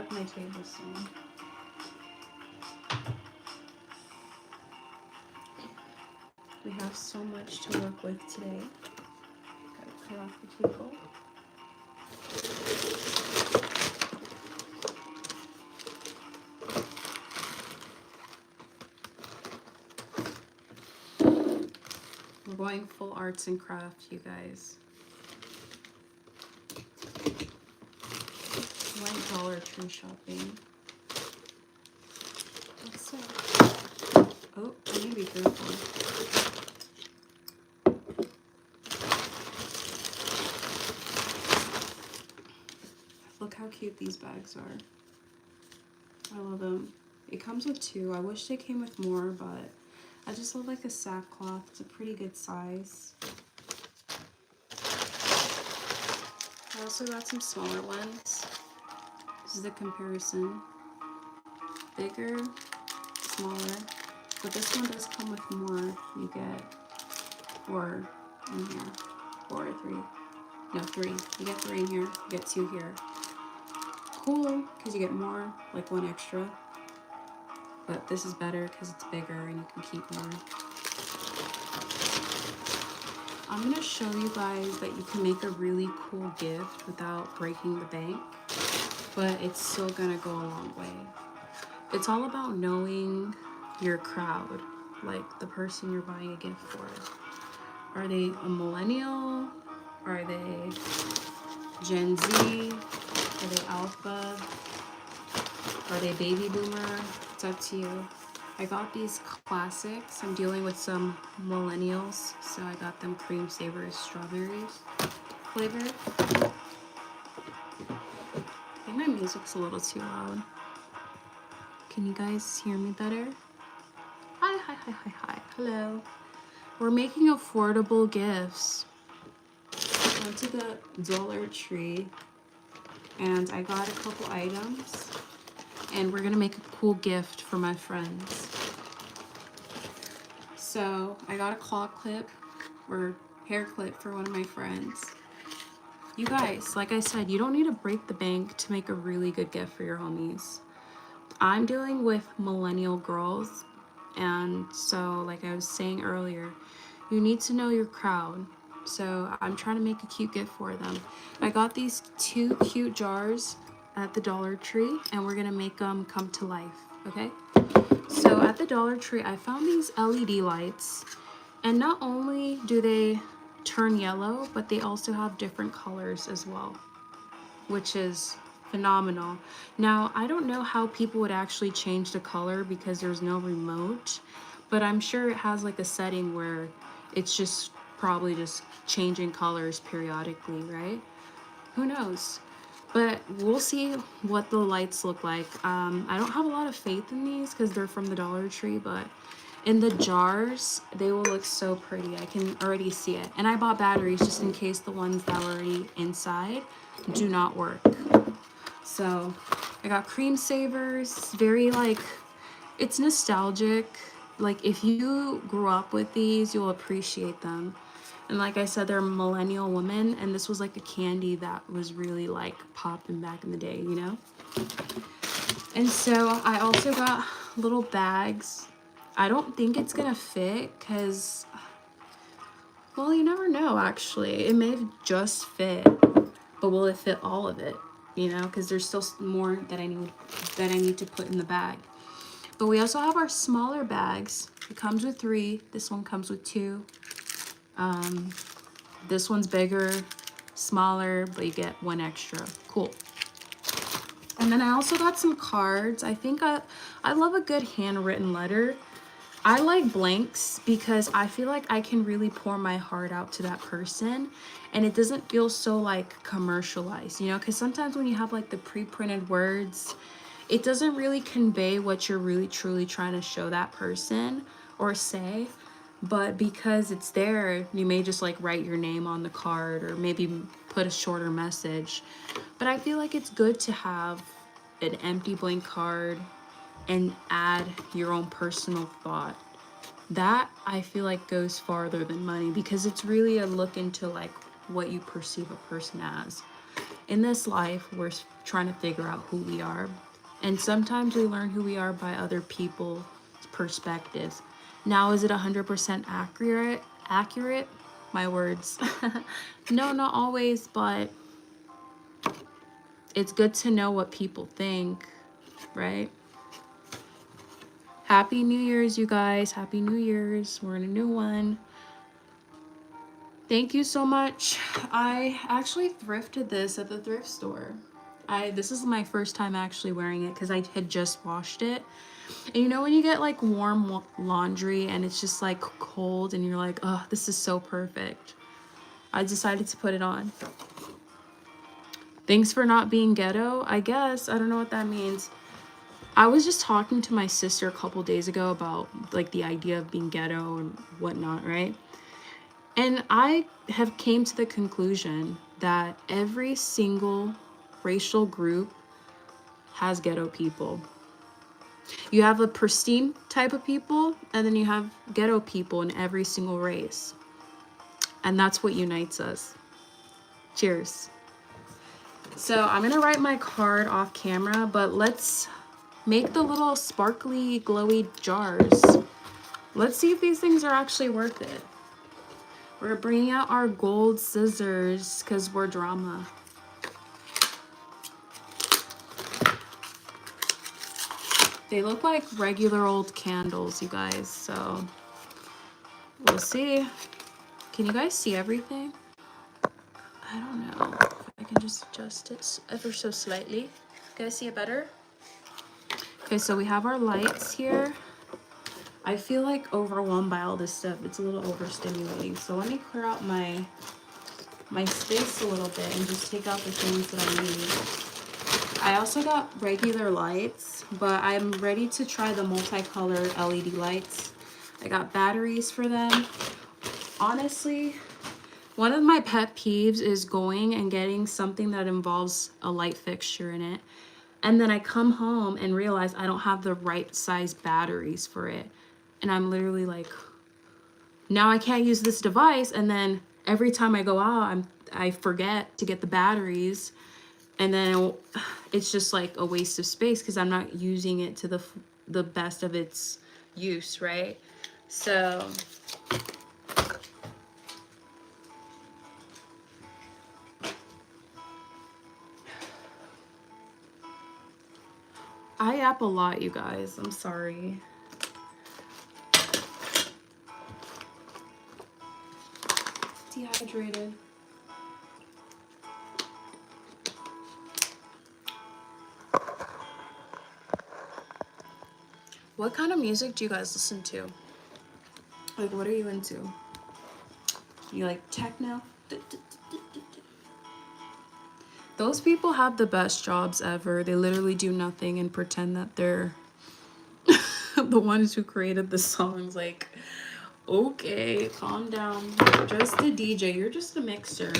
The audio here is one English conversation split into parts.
up my table soon. We have so much to work with today. Gotta clear off the table. We're going full arts and crafts, you guys. Went Dollar Tree shopping. What's that? Oh, I need to be careful. Look how cute these bags are. I love them. It comes with 2. I wish they came with more, but I just love like the sackcloth. It's a pretty good size. I also got some smaller ones. This is the comparison. Bigger, smaller. But this one does come with more. You get 4 in here. 4 or 3. No, 3. You get 3 in here. You get 2 here. Cool, because you get more, like 1 extra. But this is better because it's bigger and you can keep more. I'm going to show you guys that you can make a really cool gift without breaking the bank, but it's still going to go a long way. It's all about knowing your crowd, like the person you're buying a gift for. Are they a millennial? Are they Gen Z? Are they alpha? Are they baby boomer? It's up to you. I got these classics. I'm dealing with some millennials, so I got them cream savers strawberries flavored. I think my music's a little too loud. Can you guys hear me better? Hi. Hello. We're making affordable gifts. I went to the Dollar Tree and I got a couple items. And we're gonna make a cool gift for my friends. So I got a claw clip or hair clip for one of my friends. You guys, like I said, you don't need to break the bank to make a really good gift for your homies. I'm dealing with millennial girls, and so like I was saying earlier, you need to know your crowd. So I'm trying to make a cute gift for them. I got these 2 cute jars at the Dollar Tree, and we're gonna make them come to life, okay? So at the Dollar Tree, I found these LED lights, and not only do they turn yellow, but they also have different colors as well, which is phenomenal. Now, I don't know how people would actually change the color because there's no remote, but I'm sure it has like a setting where it's just probably just changing colors periodically, right? Who knows? But we'll see what the lights look like. I don't have a lot of faith in these because they're from the Dollar Tree, but in the jars, they will look so pretty. I can already see it. And I bought batteries just in case the ones that were already inside do not work. So I got cream savers, very like, it's nostalgic. Like if you grew up with these, you'll appreciate them. And like I said, they're millennial women, and this was like a candy that was really like popping back in the day, you know? And so I also got little bags. I don't think it's gonna fit because, well, you never know actually. It may have just fit, but will it fit all of it? You know, because there's still more that I need to put in the bag. But we also have our smaller bags. It comes with 3. This one comes with 2. This one's bigger, smaller, but you get 1 extra. Cool. And then I also got some cards. I think I love a good handwritten letter. I like blanks because I feel like I can really pour my heart out to that person and it doesn't feel so like commercialized, you know, because sometimes when you have like the pre-printed words, it doesn't really convey what you're really truly trying to show that person or say. But because it's there, you may just like write your name on the card or maybe put a shorter message. But I feel like it's good to have an empty blank card and add your own personal thought. That I feel like goes farther than money because it's really a look into like what you perceive a person as. in this life, we're trying to figure out who we are. And sometimes we learn who we are by other people's perspectives. Now, is it 100% accurate? Accurate? My words. No, not always, but it's good to know what people think, right? Happy New Year's, you guys. Happy New Year's. We're in a new one. Thank you so much. I actually thrifted this at the thrift store. This is my first time actually wearing it because I had just washed it. And you know when you get like warm laundry and it's just like cold and you're like, oh, this is so perfect. I decided to put it on. Thanks for not being ghetto, I guess. I don't know what that means. I was just talking to my sister a couple days ago about like the idea of being ghetto and whatnot, right? And I have came to the conclusion that every single racial group has ghetto people. You have a pristine type of people, and then you have ghetto people in every single race. And that's what unites us. Cheers. So I'm going to write my card off camera, but let's make the little sparkly, glowy jars. Let's see if these things are actually worth it. We're bringing out our gold scissors because we're drama. They look like regular old candles, you guys, so we'll see. Can you guys see everything? I don't know if I can just adjust it ever so slightly. You guys see it better? Okay, so we have our lights here. I feel like overwhelmed by all this stuff. It's a little overstimulating. So let me clear out my space a little bit and just take out the things that I need. I also got regular lights, but I'm ready to try the multicolored LED lights. I got batteries for them. Honestly, one of my pet peeves is going and getting something that involves a light fixture in it. And then I come home and realize I don't have the right size batteries for it. And I'm literally like, now I can't use this device. And then every time I go out, I forget to get the batteries. And then it's just like a waste of space because I'm not using it to the best of its use, right? So I yap a lot, you guys. I'm sorry. Dehydrated. What kind of music do you guys listen to? Like, what are you into? You like techno? Those people have the best jobs ever. They literally do nothing and pretend that they're the ones who created the songs. Like, okay, calm down. You're just a DJ. You're just a mixer.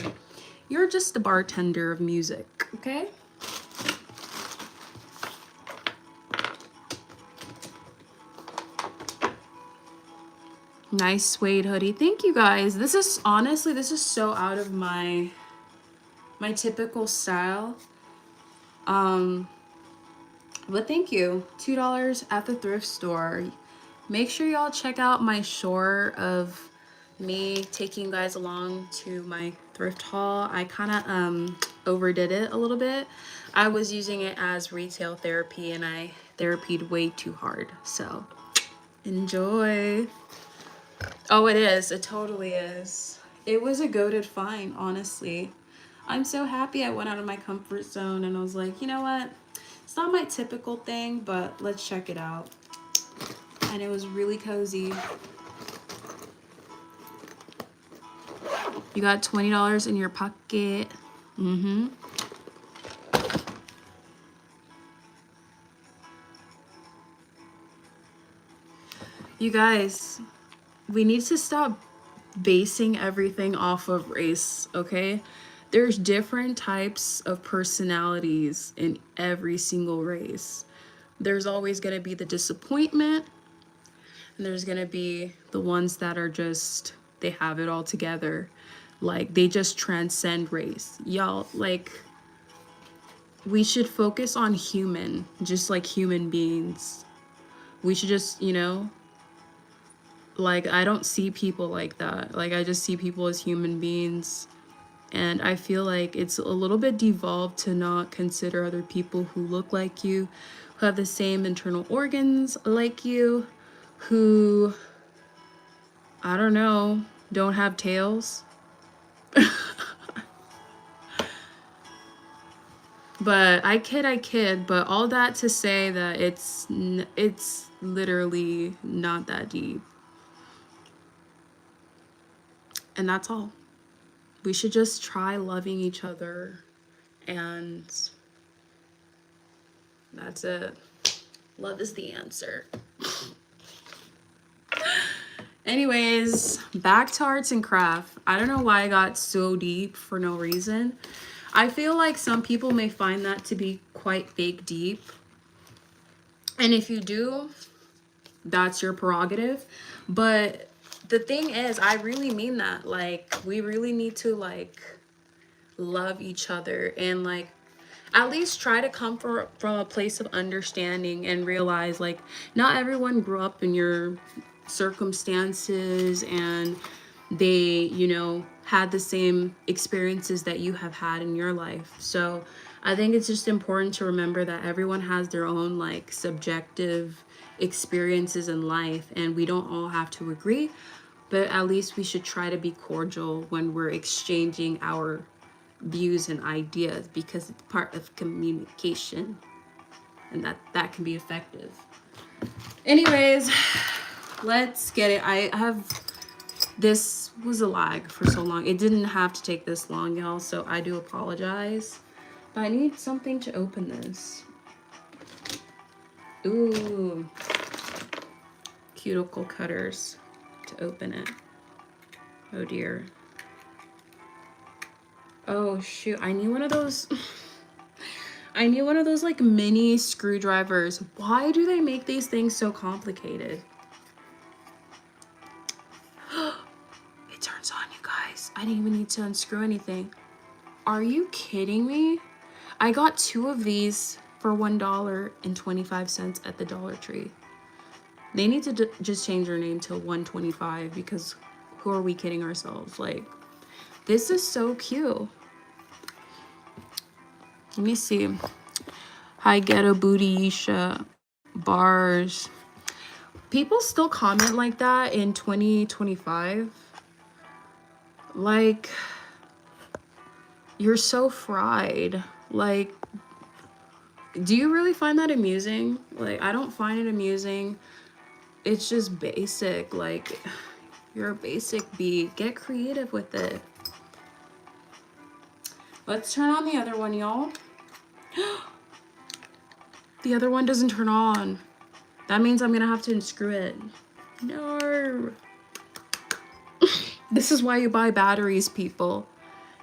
You're just a bartender of music, okay? Nice suede hoodie. Thank you guys. This is honestly, this is so out of my typical style. But thank you. $2 at the thrift store. Make sure y'all check out my short of me taking you guys along to my thrift haul. I kind of overdid it a little bit. I was using it as retail therapy and I therapied way too hard. So enjoy. Oh, it is. It totally is. It was a goated find, honestly. I'm so happy I went out of my comfort zone and I was like, you know what? It's not my typical thing, but let's check it out. And it was really cozy. You got $20 in your pocket. Mm-hmm. You guys, we need to stop basing everything off of race, okay? There's different types of personalities in every single race. There's always going to be the disappointment, and there's going to be the ones that are just, they have it all together. Like, they just transcend race. Y'all, like, we should focus on human, just like human beings. We should just, you know, like, I don't see people like that. Like, I just see people as human beings. And I feel like it's a little bit devolved to not consider other people who look like you, who have the same internal organs like you, who, I don't know, don't have tails. But I kid, but all that to say that it's literally not that deep. And that's all. We should just try loving each other, and that's it. Love is the answer. Anyways, back to arts and craft. I don't know why I got so deep for no reason. I feel like some people may find that to be quite big deep. And if you do, that's your prerogative. But the thing is, I really mean that. Like, we really need to, like, love each other and, like, at least try to come from a place of understanding and realize, like, not everyone grew up in your circumstances and they, you know, had the same experiences that you have had in your life. So I think it's just important to remember that everyone has their own, like, subjective experiences in life, and we don't all have to agree, but at least we should try to be cordial when we're exchanging our views and ideas, because it's part of communication, and that can be effective. Anyways, let's get it. This was a lag for so long. It didn't have to take this long, y'all, so I do apologize. But I need something to open this. Ooh. Cuticle cutters to open it. Oh dear. Oh shoot, I need one of those. I need one of those, like, mini screwdrivers. Why do they make these things so complicated? It turns on, you guys. I didn't even need to unscrew anything. Are you kidding me? I got 2 of these for $1.25 at the Dollar Tree. They need to just change their name to 125, because who are we kidding ourselves? Like, this is so cute. Let me see. Hi, Ghetto Booty Isha. Bars. People still comment like that in 2025. Like, you're so fried. Like, do you really find that amusing? Like, I don't find it amusing. It's just basic. Like, you're a basic bee. Get creative with it. Let's turn on the other one, y'all. The other one doesn't turn on. That means I'm gonna have to unscrew it. No. This is why you buy batteries, people.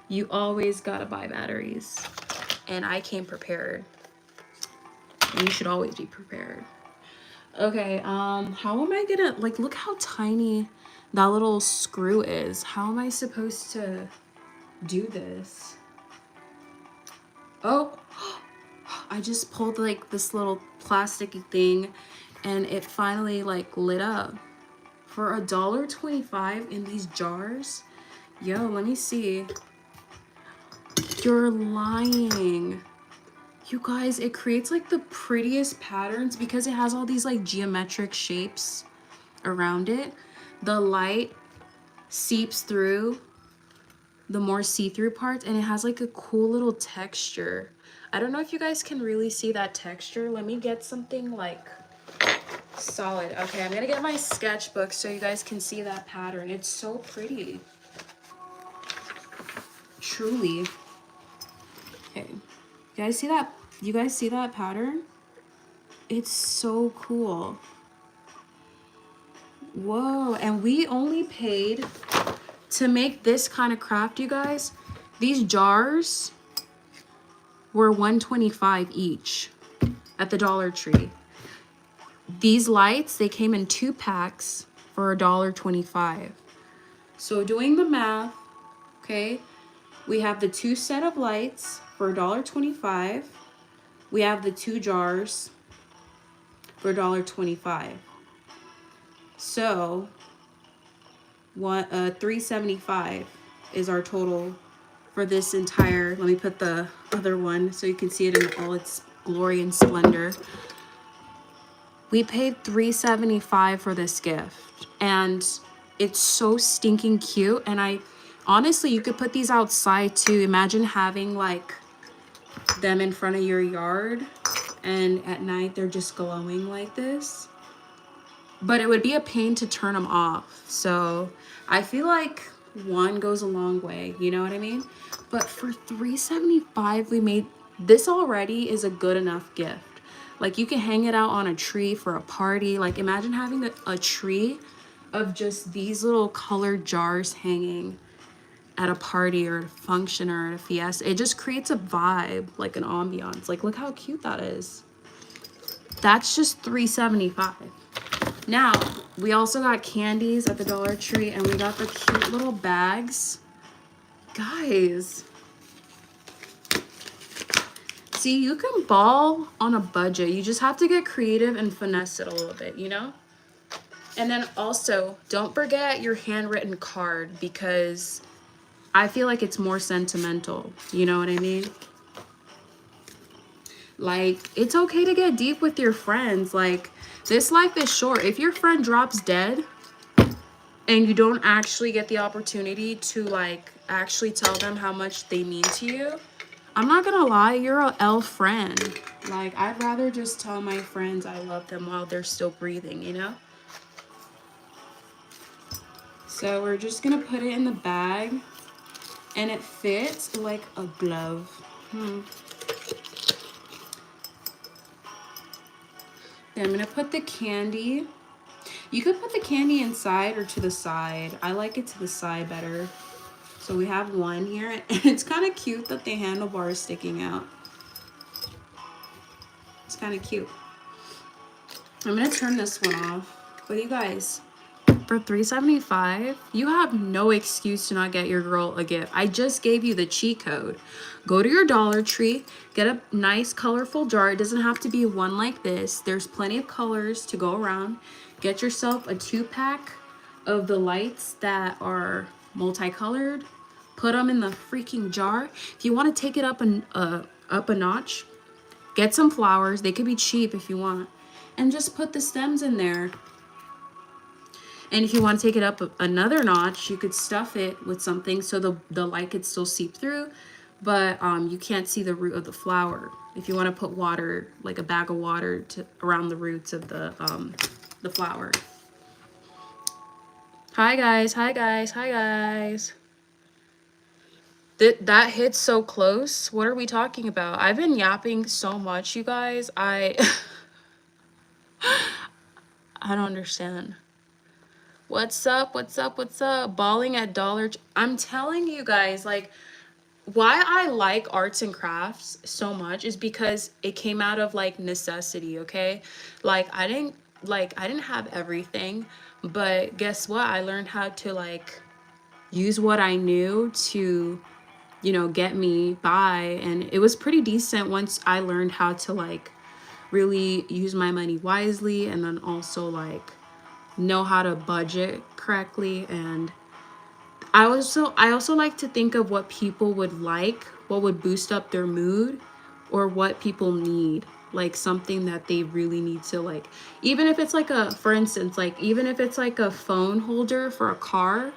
You always gotta buy batteries. And I came prepared. And you should always be prepared. Okay, how am I gonna, like, look how tiny that little screw is. How am I supposed to do this? Oh, I just pulled, like, this little plasticky thing and it finally, like, lit up. For $1.25 in these jars? Yo, let me see. You're lying. You guys, it creates, like, the prettiest patterns because it has all these, like, geometric shapes around it. The light seeps through the more see-through parts, and it has, like, a cool little texture. I don't know if you guys can really see that texture. Let me get something, like, solid. Okay, I'm gonna get my sketchbook so you guys can see that pattern. It's so pretty. Truly. Okay. You guys see that? You guys see that pattern? It's so cool. Whoa, and we only paid to make this kind of craft, you guys. These jars were $1.25 each at the Dollar Tree. These lights, they came in 2 packs for $1.25. So doing the math, okay, we have the 2 set of lights for $1.25. We have the 2 jars for $1.25. So $3.75 is our total for this entire. Let me put the other one so you can see it in all its glory and splendor. We paid $3.75 for this gift, and it's so stinking cute. And I honestly, you could put these outside too. Imagine having like them in front of your yard, and at night they're just glowing like this. But it would be a pain to turn them off. So I feel like one goes a long way, you know what I mean? But for $3.75, we made this already is a good enough gift. Like you can hang it out on a tree for a party. Like imagine having a tree of just these little colored jars hanging at a party or a function or at a fiesta. It just creates a vibe, like an ambiance. Like look how cute that is. That's just $3.75. Now, we also got candies at the Dollar Tree, and we got the cute little bags. Guys, see, you can ball on a budget. You just have to get creative and finesse it a little bit, you know? And then also, don't forget your handwritten card, because I feel like it's more sentimental. You know what I mean? Like, it's okay to get deep with your friends. Like, this life is short. If your friend drops dead and you don't actually get the opportunity to, like, actually tell them how much they mean to you, I'm not gonna lie, you're a L friend. Like, I'd rather just tell my friends I love them while they're still breathing, you know? So we're just gonna put it in the bag, and it fits like a glove. Then I'm gonna put the candy. You could put the candy inside or to the side. I like it to the side better. So we have one here, and it's kind of cute that the handlebar is sticking out. It's kind of cute. I'm gonna turn this one off. But you guys, for $3.75, you have no excuse to not get your girl a gift. I just gave you the cheat code. Go to your Dollar Tree, get a nice colorful jar. It doesn't have to be one like this. There's plenty of colors to go around. Get yourself a 2-pack of the lights that are multicolored. Put them in the freaking jar. If you want to take it up a notch, get some flowers. They could be cheap if you want. And just put the stems in there. And if you want to take it up another notch, you could stuff it with something so the light could still seep through, but you can't see the root of the flower. If you want to put water, like a bag of water, around the roots of the flower. Hi guys, hi guys, hi guys. That hits so close. What are we talking about? I've been yapping so much, you guys. I don't understand. What's up? What's up? What's up? Balling at Dollar Tree. I'm telling you guys, like, why I like arts and crafts so much is because it came out of like necessity, okay? Like I didn't have everything, but guess what? I learned how to like use what I knew to, you know, get me by, and it was pretty decent once I learned how to like really use my money wisely, and then also like know how to budget correctly. And I also like to think of what people would like, what would boost up their mood, or what people need, like something that they really need to, like, even if it's like for instance, like even if it's like a phone holder for a car,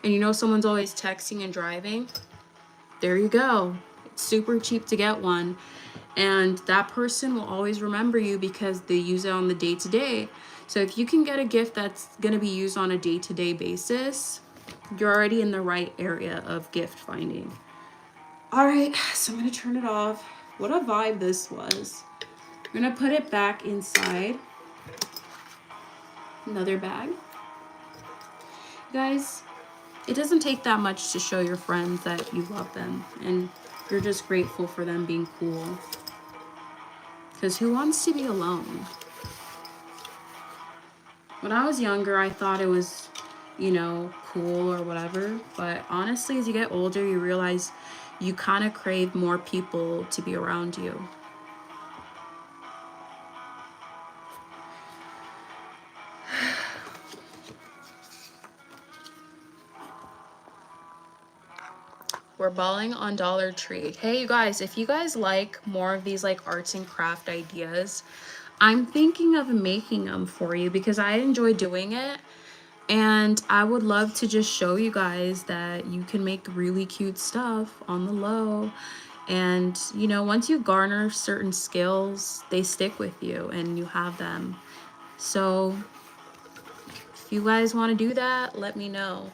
and you know someone's always texting and driving, there you go. It's super cheap to get one, and that person will always remember you because they use it on the day-to-day. So if you can get a gift that's going to be used on a day-to-day basis, you're already in the right area of gift finding. All right, so I'm going to turn it off. What a vibe this was. I'm going to put it back inside another bag. Guys, it doesn't take that much to show your friends that you love them and you're just grateful for them being cool. Because who wants to be alone? When I was younger, I thought it was, you know, cool or whatever. But honestly, as you get older, you realize you kind of crave more people to be around you. we're balling on Dollar Tree. Hey, you guys, if you guys like more of these like arts and craft ideas, I'm thinking of making them for you because I enjoy doing it. And I would love to just show you guys that you can make really cute stuff on the low. And, you know, once you garner certain skills, they stick with you and you have them. So if you guys want to do that, let me know.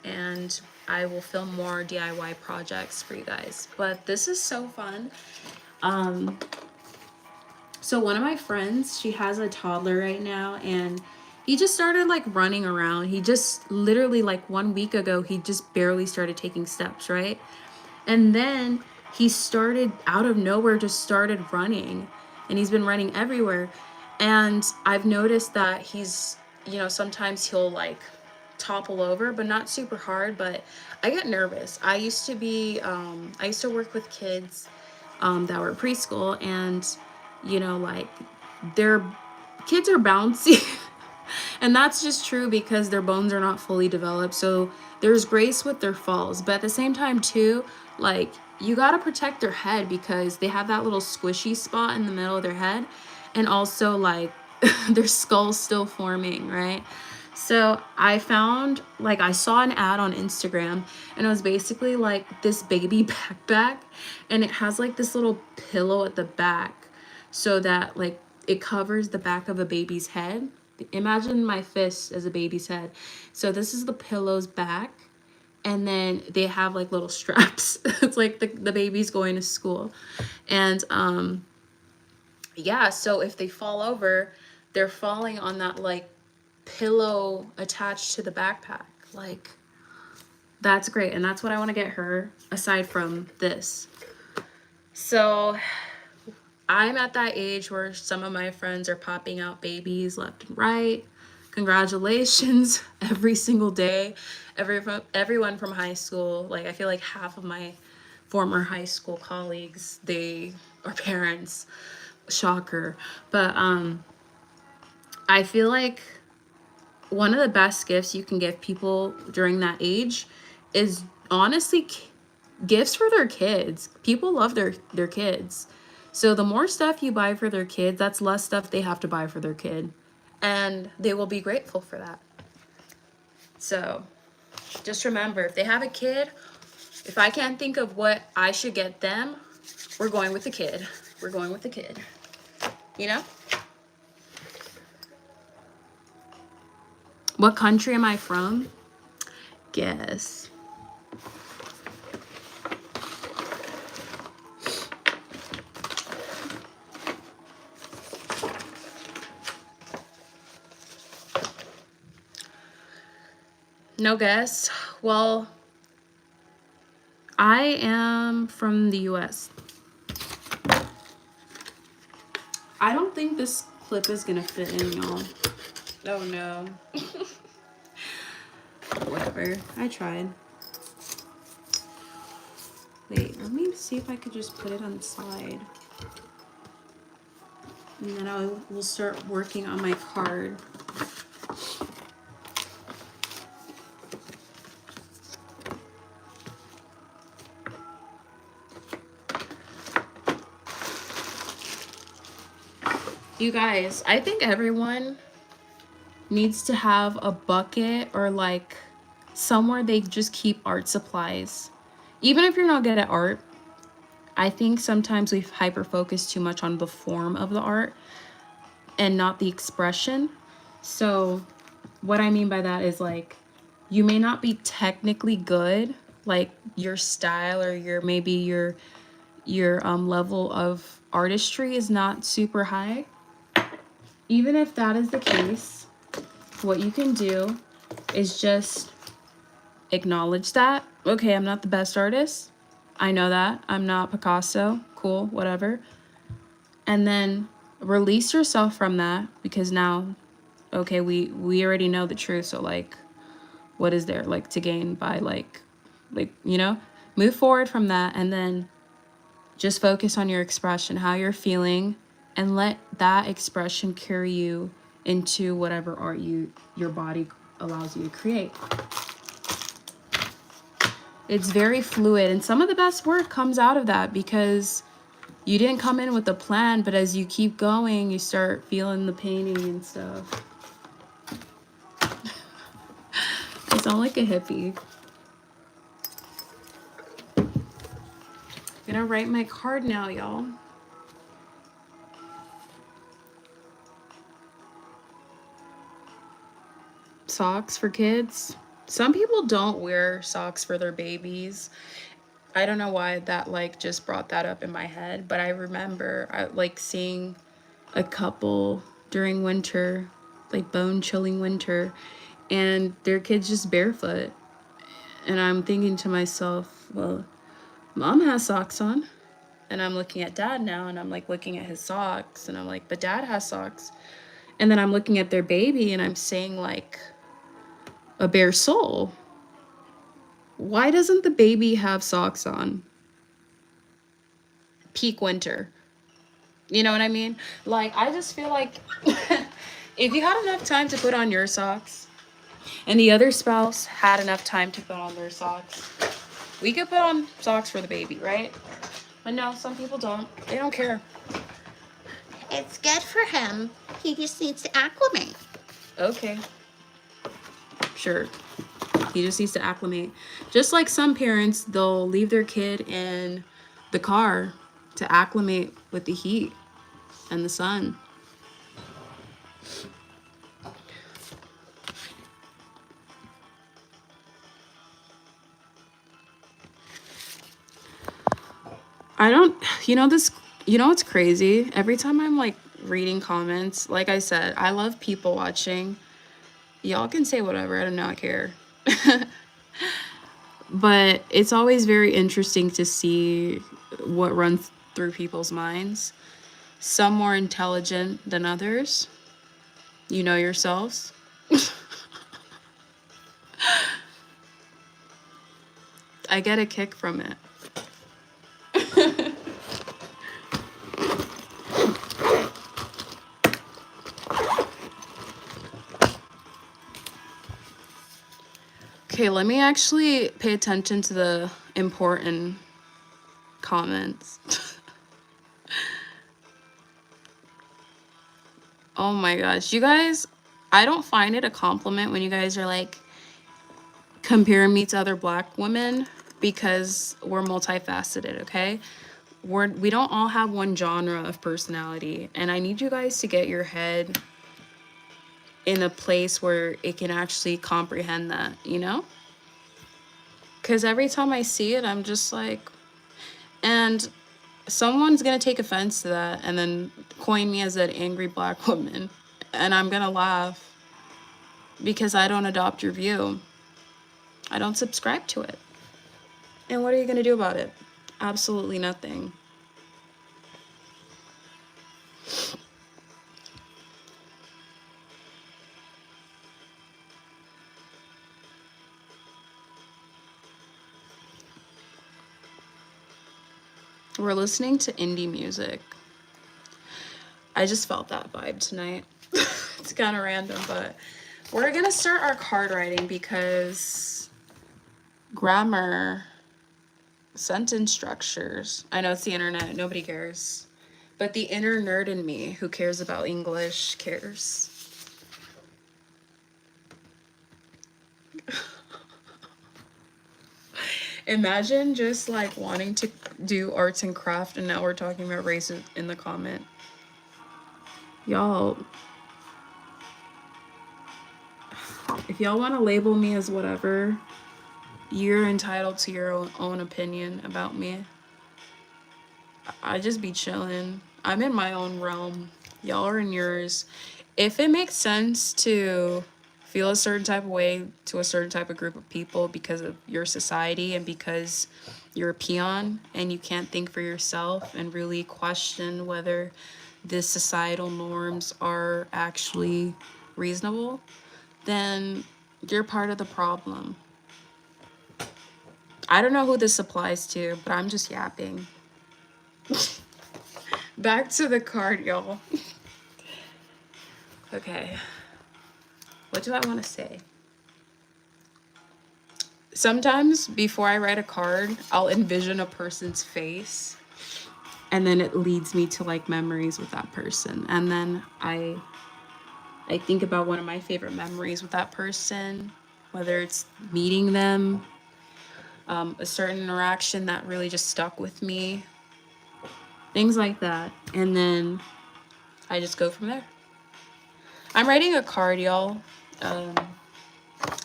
And I will film more DIY projects for you guys. But this is so fun. So one of my friends, she has a toddler right now, and he just started like running around. He just literally like 1 week ago, he just barely started taking steps, right? And then he started out of nowhere, just started running, and he's been running everywhere. And I've noticed that he's, you know, sometimes he'll like topple over, but not super hard. But I get nervous. I used to work with kids that were preschool, and you know, like their kids are bouncy. And that's just true because their bones are not fully developed. So there's grace with their falls. But at the same time too, like you got to protect their head because they have that little squishy spot in the middle of their head. And also like their skull's still forming, right? So I found, like, I saw an ad on Instagram, and it was basically like this baby backpack, and it has like this little pillow at the back so that like it covers the back of a baby's head. Imagine my fist as a baby's head. So this is the pillow's back, and then they have like little straps. It's like the baby's going to school. And yeah, so if they fall over, they're falling on that like pillow attached to the backpack. Like, that's great. And that's what I want to get her aside from this. So I'm at that age where some of my friends are popping out babies left and right. Congratulations. Every single day. Everyone from high school, like I feel like half of my former high school colleagues, they are parents. Shocker. But I feel like one of the best gifts you can give people during that age is honestly gifts for their kids. People love their kids. So the more stuff you buy for their kids, that's less stuff they have to buy for their kid. And they will be grateful for that. So just remember, if they have a kid, if I can't think of what I should get them, we're going with the kid. We're going with the kid. You know? What country am I from? Guess. No guess. Well, I am from the US. I don't think this clip is gonna fit in, y'all. Oh no. Whatever. I tried. Wait, let me see if I could just put it on the side. And then we'll start working on my card. You guys, I think everyone needs to have a bucket or like somewhere they just keep art supplies. Even if you're not good at art, I think sometimes we hyper focus too much on the form of the art and not the expression. So what I mean by that is like, you may not be technically good, like your style or your level of artistry is not super high. Even if that is the case, what you can do is just acknowledge that. Okay, I'm not the best artist. I know that. I'm not Picasso. Cool, whatever. And then release yourself from that, because now, okay, we already know the truth. So like, what is there like to gain by like, you know, move forward from that, and then just focus on your expression, how you're feeling, and let that expression carry you into whatever art your body allows you to create. It's very fluid, and some of the best work comes out of that because you didn't come in with a plan, but as you keep going, you start feeling the painting and stuff. I sound like a hippie. I'm gonna write my card now, y'all. Socks for kids. Some people don't wear socks for their babies. I don't know why that like just brought that up in my head, but I remember like seeing a couple during winter, like bone chilling winter, and their kids just barefoot. And I'm thinking to myself, well, mom has socks on. And I'm looking at dad now, and I'm like looking at his socks, and I'm like, but dad has socks. And then I'm looking at their baby, and I'm saying like a bare soul. Why doesn't the baby have socks on? Peak winter. You know what I mean? Like, I just feel like if you had enough time to put on your socks and the other spouse had enough time to put on their socks, we could put on socks for the baby, right? But no, some people don't. They don't care. It's good for him. He just needs to acclimate. Okay. Sure. He just needs to acclimate. Just like some parents, they'll leave their kid in the car to acclimate with the heat and the sun. I don't, what's crazy? Every time I'm like reading comments, like I said, I love people watching. Y'all can say whatever, I do not care. But it's always very interesting to see what runs through people's minds. Some more intelligent than others. You know yourselves. I get a kick from it. Okay, let me actually pay attention to the important comments. Oh my gosh, you guys, I don't find it a compliment when you guys are like comparing me to other black women because we're multifaceted, okay? We don't all have one genre of personality, and I need you guys to get your head in a place where it can actually comprehend that, you know? Because every time I see it, I'm just like, and someone's gonna take offense to that and then coin me as an angry black woman, and I'm gonna laugh because I don't adopt your view. I don't subscribe to it. And what are you gonna do about it? Absolutely nothing. We're listening to indie music. I just felt that vibe tonight. It's kind of random, but we're gonna start our card writing because grammar, sentence structures. I know it's the internet, nobody cares. But the inner nerd in me who cares about English cares. Imagine just like wanting to do arts and craft, and now we're talking about race in the comment. Y'all, if y'all want to label me as whatever, you're entitled to your own opinion about me. I just be chilling. I'm in my own realm. Y'all are in yours. If it makes sense to feel a certain type of way to a certain type of group of people because of your society and because you're a peon and you can't think for yourself and really question whether the societal norms are actually reasonable, then you're part of the problem. I don't know who this applies to, but I'm just yapping. Back to the card, y'all. Okay. What do I want to say? sometimes before I write a card, I'll envision a person's face, and then it leads me to like memories with that person. And then I think about one of my favorite memories with that person, whether it's meeting them, a certain interaction that really just stuck with me, things like that. And then I just go from there. I'm writing a card, y'all,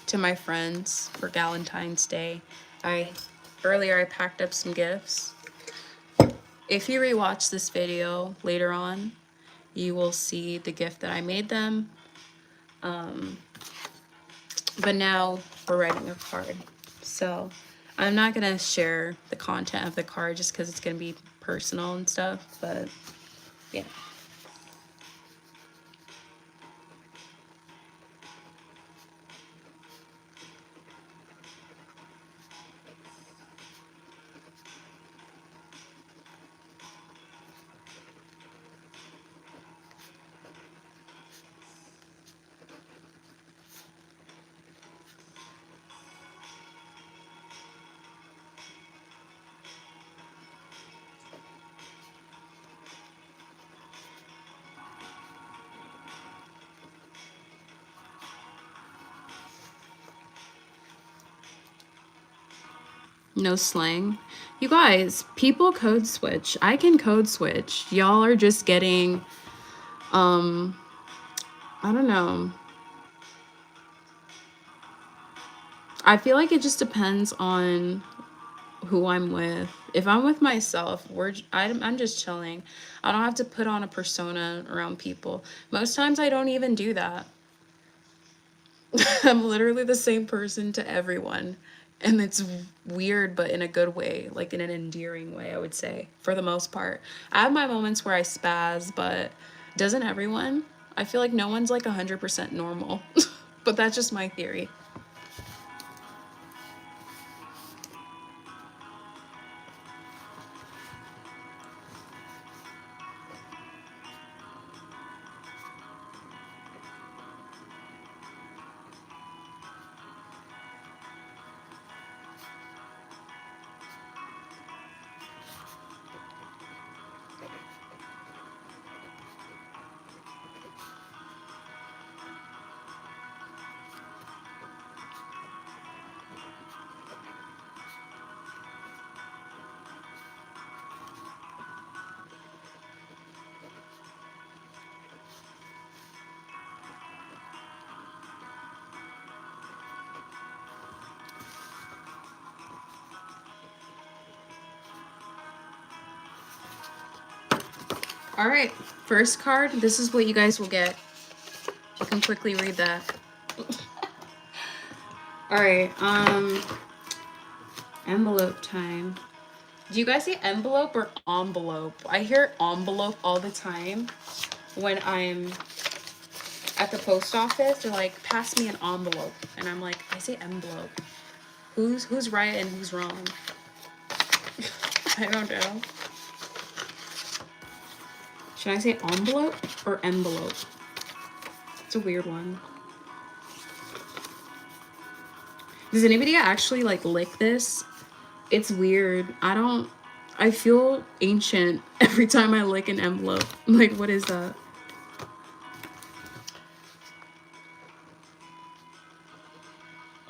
to my friends for Valentine's Day. Earlier I packed up some gifts. If you rewatch this video later on, you will see the gift that I made them. But now we're writing a card. So I'm not gonna share the content of the card just because it's gonna be personal and stuff, but yeah. No slang. You guys, people code switch. I can code switch. Y'all are just getting, I don't know. I feel like it just depends on who I'm with. If I'm with myself, I'm just chilling. I don't have to put on a persona around people. Most times I don't even do that. I'm literally the same person to everyone. And it's weird, but in a good way, like in an endearing way, I would say, for the most part. I have my moments where I spaz, but doesn't everyone? I feel like no one's like 100% normal, but that's just my theory. All right, first card. This is what you guys will get. You can quickly read that. All right, envelope time. Do you guys say envelope or envelope? I hear envelope all the time when I'm at the post office. They're like, pass me an envelope. And I'm like, I say envelope. Who's right and who's wrong? I don't know. Should I say envelope or envelope? It's a weird one. Does anybody actually like lick this? It's weird. I feel ancient every time I lick an envelope. Like, what is that?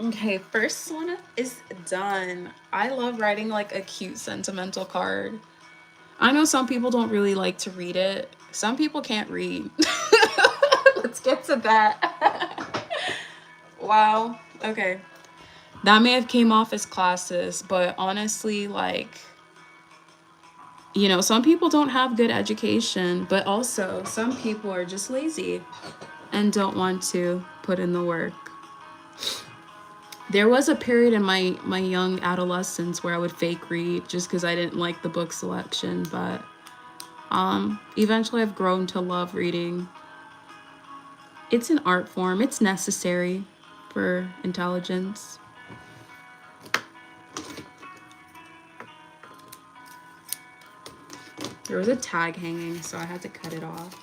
Okay, first one is done. I love writing like a cute sentimental card. I know some people don't really like to read it. Some people can't read. Let's get to that. Wow. Okay. That may have came off as classes, but honestly, like, you know, some people don't have good education, but also some people are just lazy and don't want to put in the work. There was a period in my young adolescence where I would fake read just because I didn't like the book selection, but eventually I've grown to love reading. It's an art form. It's necessary for intelligence. There was a tag hanging, so I had to cut it off.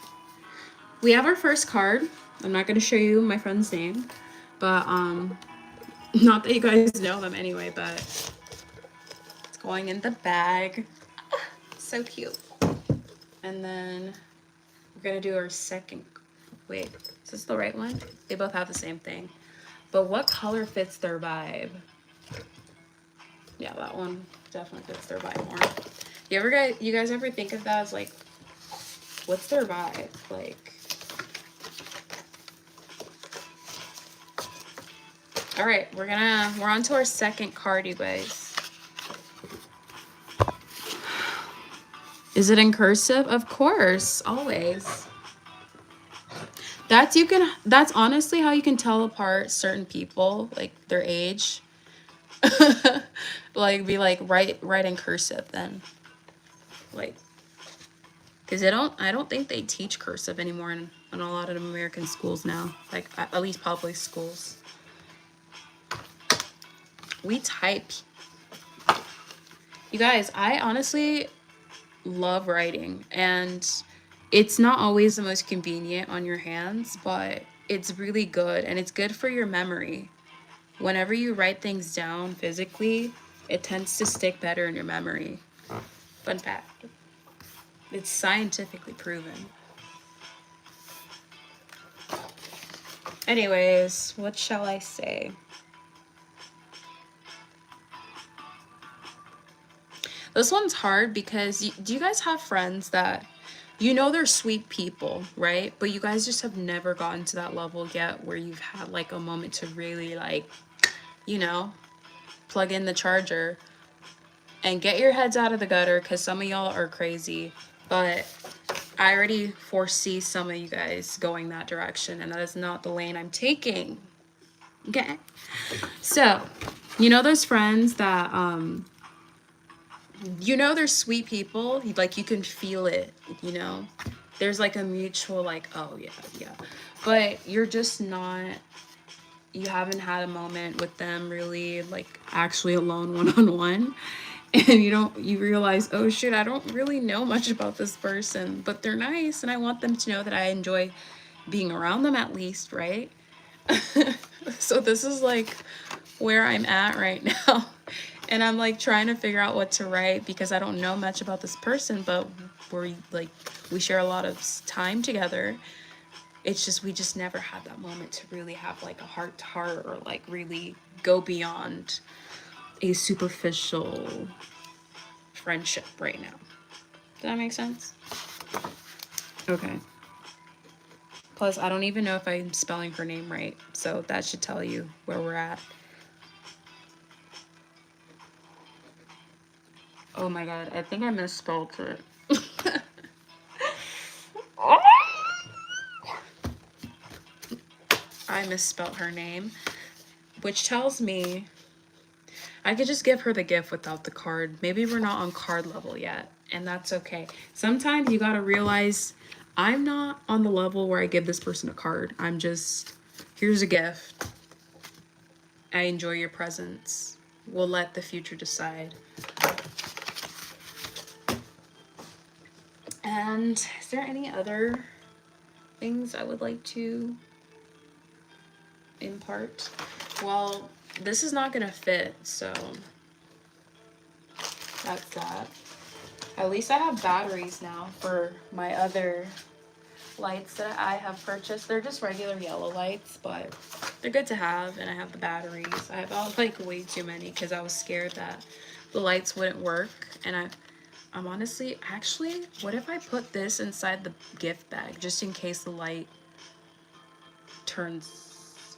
We have our first card. I'm not going to show you my friend's name, but Not that you guys know them anyway, but it's going in the bag. So cute. And then we're gonna do our second. Wait, is this the right one? They both have the same thing. But what color fits their vibe? Yeah, that one definitely fits their vibe more. You guys ever think of that as like, what's their vibe? Like, all right, we're on to our second card, you guys. Is it in cursive? Of course, always. That's honestly how you can tell apart certain people, like their age. Like be like write in cursive then. Like, because I don't think they teach cursive anymore in a lot of American schools now. Like at least public schools. We type. You guys, I honestly love writing, and it's not always the most convenient on your hands, but it's really good, and it's good for your memory. Whenever you write things down physically, it tends to stick better in your memory. Fun fact. It's scientifically proven. Anyways, what shall I say? This one's hard because do you guys have friends that they're sweet people, right? But you guys just have never gotten to that level yet where you've had like a moment to really like, plug in the charger and get your heads out of the gutter, because some of y'all are crazy. But I already foresee some of you guys going that direction, and that is not the lane I'm taking. Okay? So, those friends that they're sweet people, like you can feel it, there's like a mutual like, oh yeah, but you're just not, you haven't had a moment with them really like actually alone one-on-one, and you realize, oh shit, I don't really know much about this person, but they're nice and I want them to know that I enjoy being around them at least, right? So this is like where I'm at right now. And I'm like trying to figure out what to write because I don't know much about this person, but we share a lot of time together. It's just we just never had that moment to really have like a heart to heart, or like really go beyond a superficial friendship right now. Does that make sense? Okay. Plus, I don't even know if I'm spelling her name right, so that should tell you where we're at. Oh my god, I think I misspelled it. I misspelled her name, which tells me I could just give her the gift without the card. Maybe we're not on card level yet, and that's okay. Sometimes you gotta realize I'm not on the level where I give this person a card. I'm just, here's a gift. I enjoy your presence. We'll let the future decide. And is there any other things I would like to impart? Well, this is not gonna fit, so that's that. At least I have batteries now for my other lights that I have purchased. They're just regular yellow lights, but they're good to have, and I have the batteries. I have like way too many because I was scared that the lights wouldn't work, and I'm honestly, actually, what if I put this inside the gift bag just in case the light turns?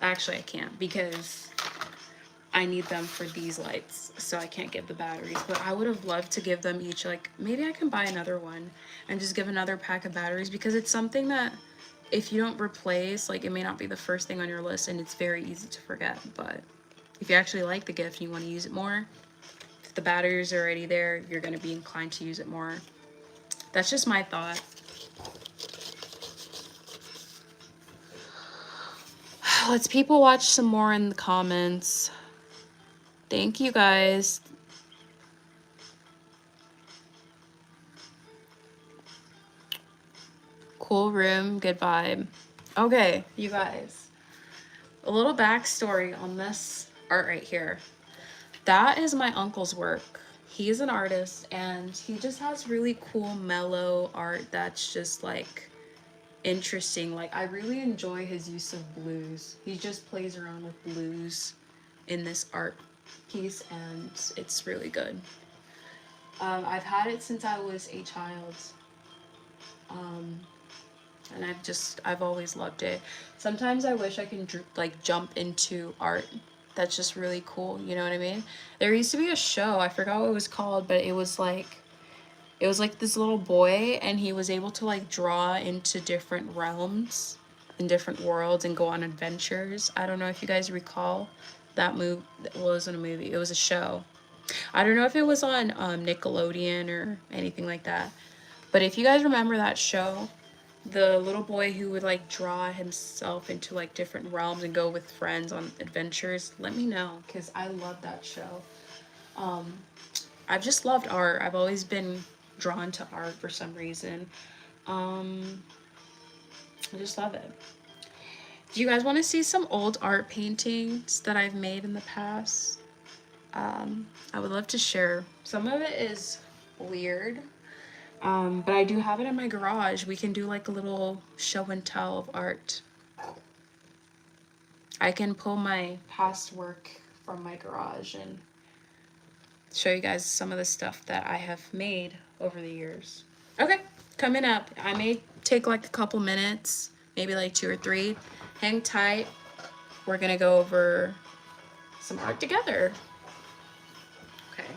Actually, I can't because I need them for these lights, so I can't give the batteries. But I would have loved to give them each, like, maybe I can buy another one and just give another pack of batteries, because it's something that if you don't replace, like, it may not be the first thing on your list, and it's very easy to forget. But if you actually like the gift and you want to use it more, if the batteries are already there, you're going to be inclined to use it more. That's just my thought. Let's people watch some more in the comments. Thank you guys. Cool room, good vibe. Okay, you guys. A little backstory on this art right here. That is my uncle's work. He's an artist and he just has really cool mellow art that's just like interesting. Like I really enjoy his use of blues. He just plays around with blues in this art piece and it's really good. I've had it since I was a child. And I've always loved it. Sometimes I wish I can like jump into art that's just really cool, you know what I mean? There used to be a show, I forgot what it was called, but it was like this little boy and he was able to like draw into different realms in different worlds and go on adventures. I don't know if you guys recall that movie. Well, it wasn't a movie, it was a show. I don't know if it was on Nickelodeon or anything like that. But if you guys remember that show, the little boy who would like draw himself into like different realms and go with friends on adventures, let me know because I love that show. I've just loved art. I've always been drawn to art for some reason. I just love it. Do you guys want to see some old art paintings that I've made in the past? I would love to share. Some of it is weird. But I do have it in my garage. We can do like a little show and tell of art. I can pull my past work from my garage and show you guys some of the stuff that I have made over the years. Okay, coming up. I may take like a couple minutes, maybe like 2 or 3. Hang tight. We're gonna go over some art together. Okay.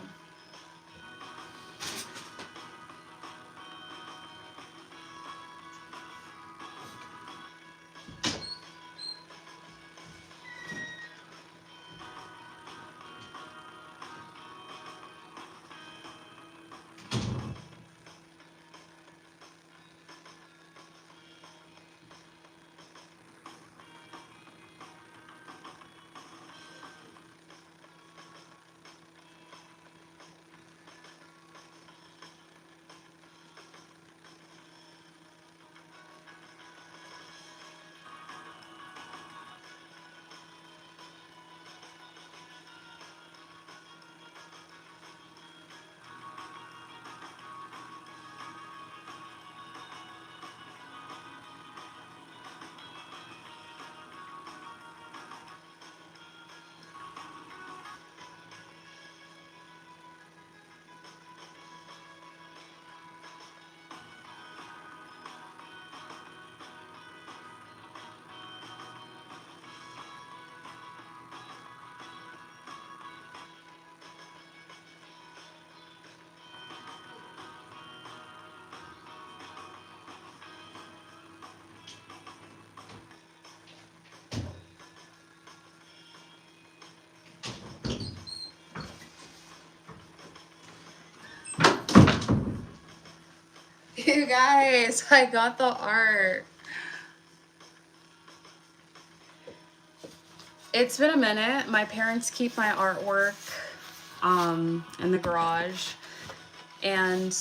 You guys, I got the art. It's been a minute. My parents keep my artwork in the garage and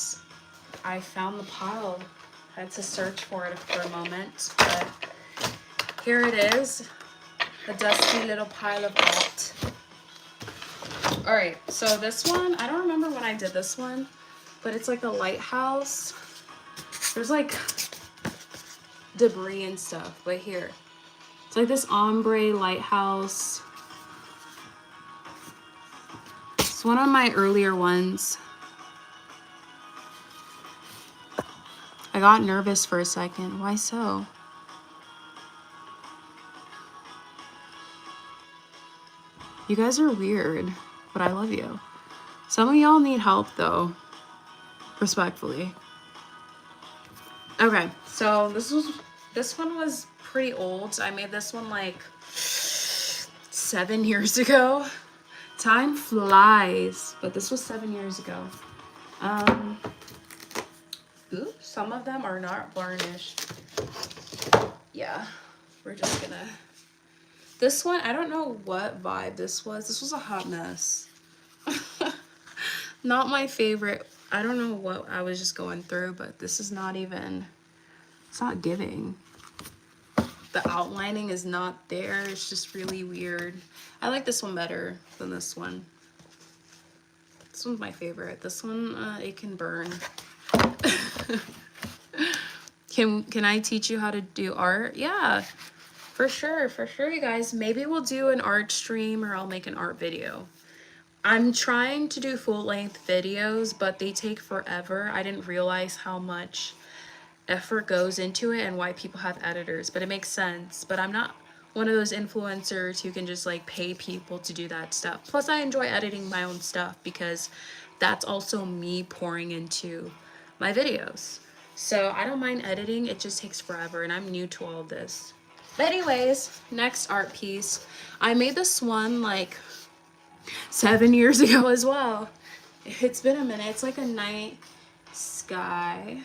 I found the pile. I had to search for it for a moment, but here it is, a dusty little pile of art. All right, so this one, I don't remember when I did this one, but it's like a lighthouse. There's like debris and stuff, but here. It's like this ombre lighthouse. It's one of my earlier ones. I got nervous for a second. Why so? You guys are weird, but I love you. Some of y'all need help though, respectfully. Okay, so this one was pretty old. I made this one like 7 years ago. Time flies, but this was 7 years ago. Oops, some of them are not varnished. Yeah, we're just gonna. This one, I don't know what vibe this was. This was a hot mess. Not my favorite. I don't know what I was just going through, but this is not even, it's not giving. the outlining is not there. It's just really weird. I like this one better than this one. This one's my favorite. This one, it can burn. Can I teach you how to do art? Yeah, for sure, you guys. Maybe we'll do an art stream or I'll make an art video. I'm trying to do full-length videos, but they take forever. I didn't realize how much effort goes into it and why people have editors, but it makes sense. But I'm not one of those influencers who can just like pay people to do that stuff. Plus I enjoy editing my own stuff because that's also me pouring into my videos. So I don't mind editing, it just takes forever and I'm new to all of this. But anyways, next art piece. I made this one like 7 years ago as well. It's been a minute. It's like a night sky.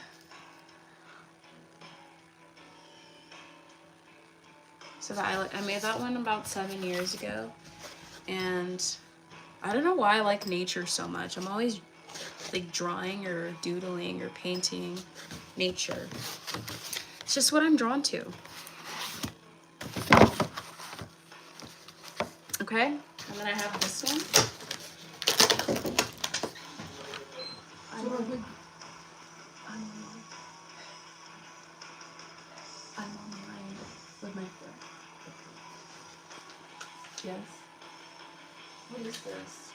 So I made that one about 7 years ago, and I don't know why I like nature so much. I'm always like drawing or doodling or painting nature. It's just what I'm drawn to. Okay, and then I have this one. I'm online with my friend. Yes. What is this?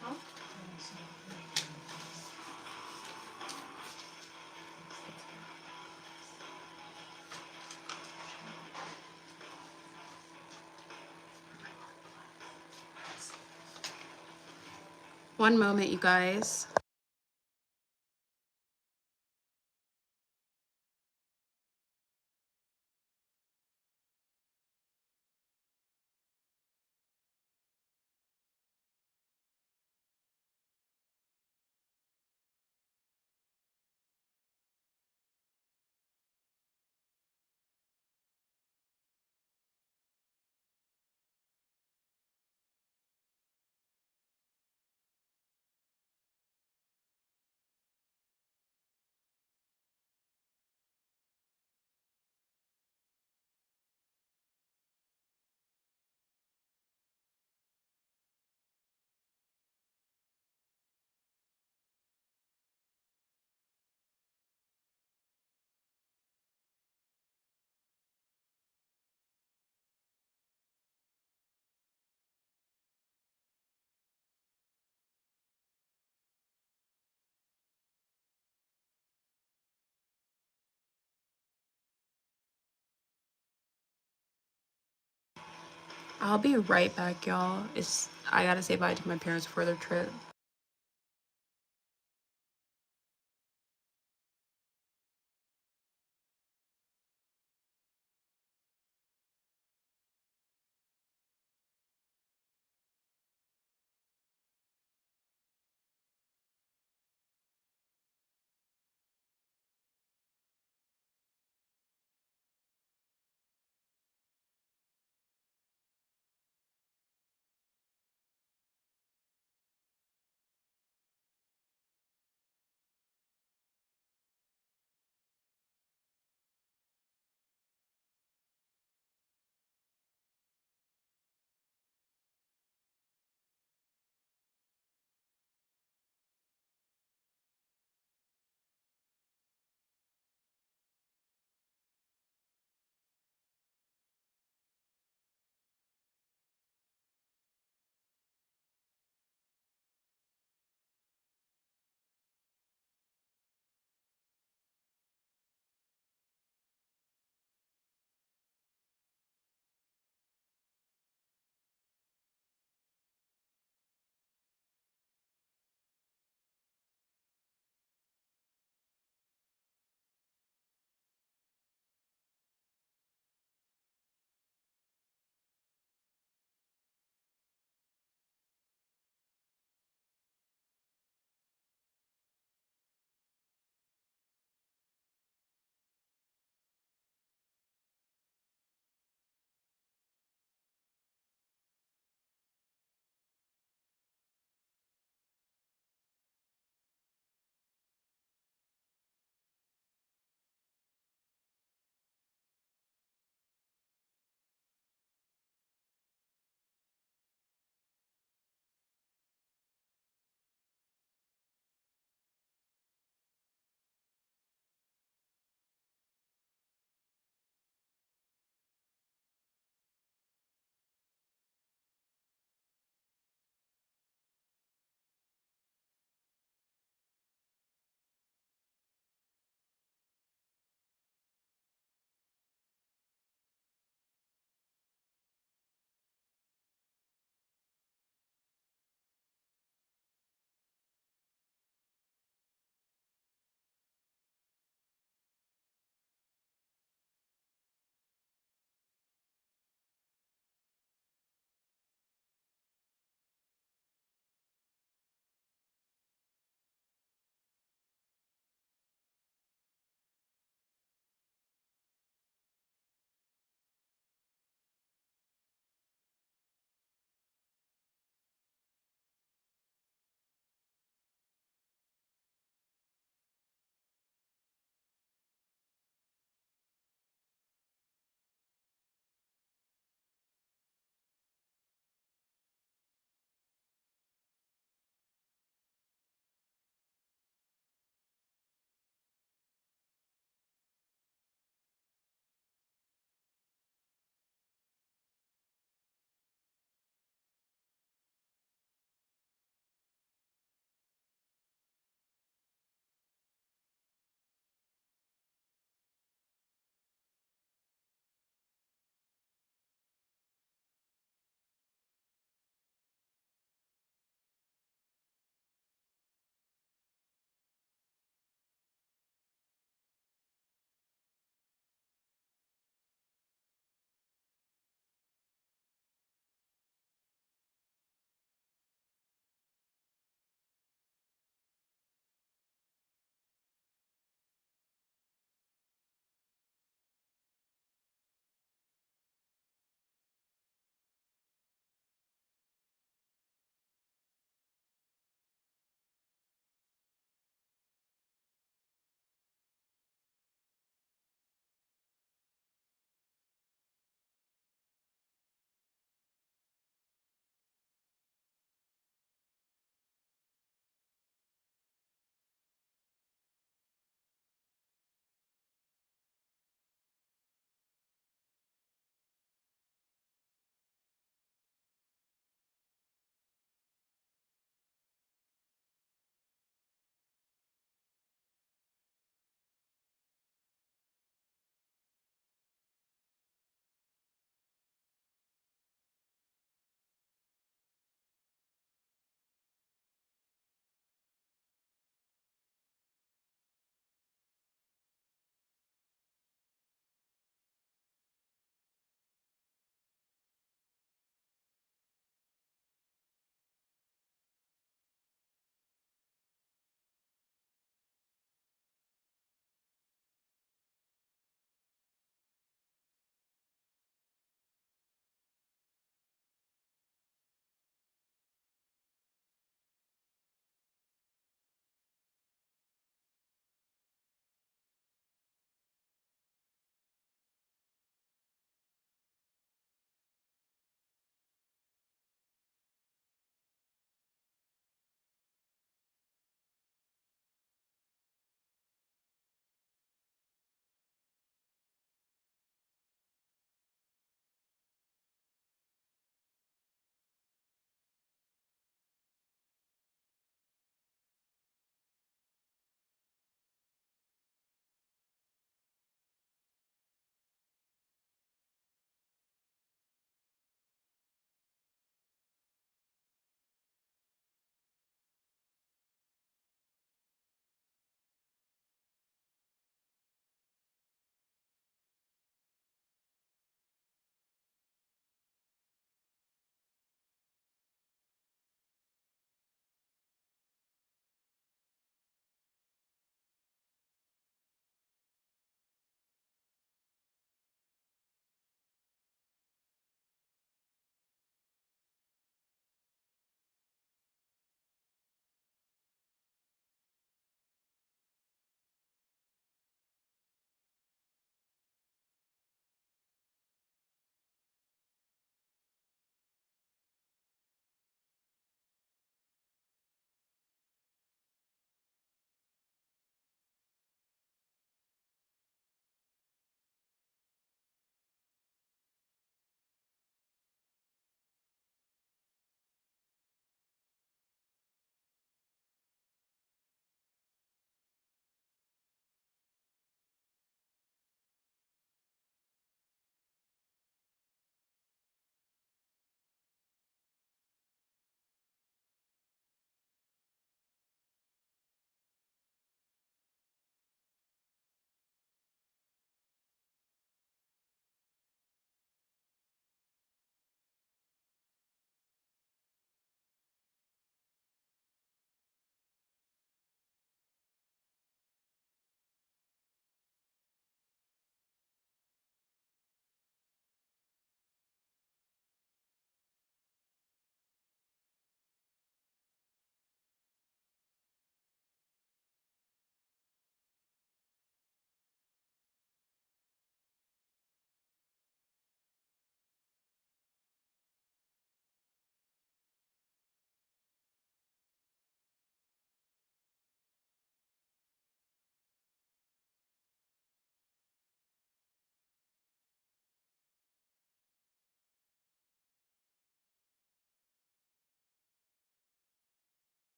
Huh? One moment, you guys. I'll be right back, y'all. I gotta say bye to my parents for their trip.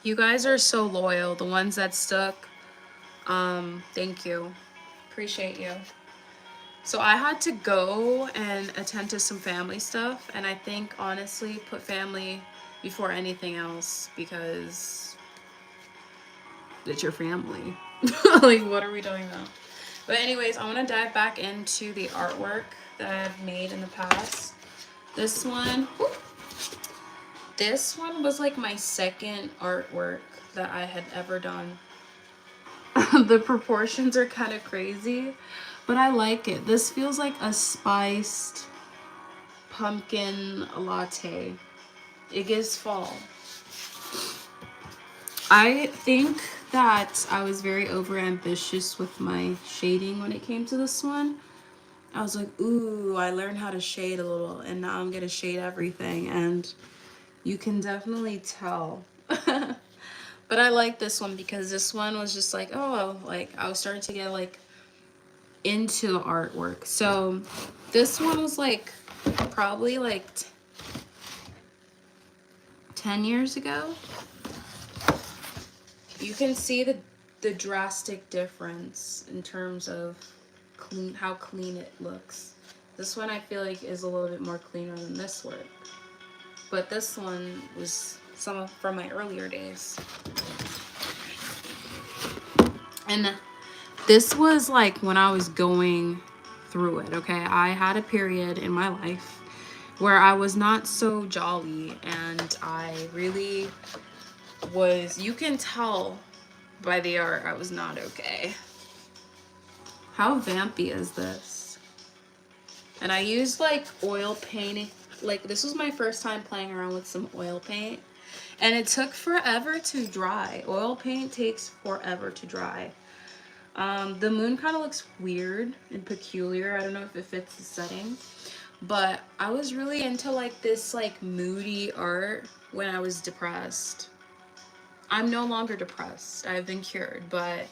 You guys are so loyal. The ones that stuck. Thank you. Appreciate you. So I had to go and attend to some family stuff, and I think honestly put family before anything else because it's your family. Like, what are we doing now? But anyways, I want to dive back into the artwork that I've made in the past. This one was like my second artwork that I had ever done. The proportions are kind of crazy, but I like it. This feels like a spiced pumpkin latte. It gives fall. I think that I was very overambitious with my shading when it came to this one. I was like, ooh, I learned how to shade a little, and now I'm gonna shade everything, and you can definitely tell. But I like this one because this one was just like, oh, like I was starting to get like into artwork. So this one was like probably like 10 years ago. You can see the drastic difference in terms of how clean it looks. This one I feel like is a little bit more cleaner than this work. But this one was some from my earlier days. And this was like when I was going through it, okay? I had a period in my life where I was not so jolly, and I really was, you can tell by the art, I was not okay. How vampy is this? And I used like oil paint. Like, this was my first time playing around with some oil paint, and it took forever to dry. Oil paint takes forever to dry. The moon kind of looks weird and peculiar. I don't know if it fits the setting, but I was really into like this like moody art when I was depressed. I'm no longer depressed. I've been cured, but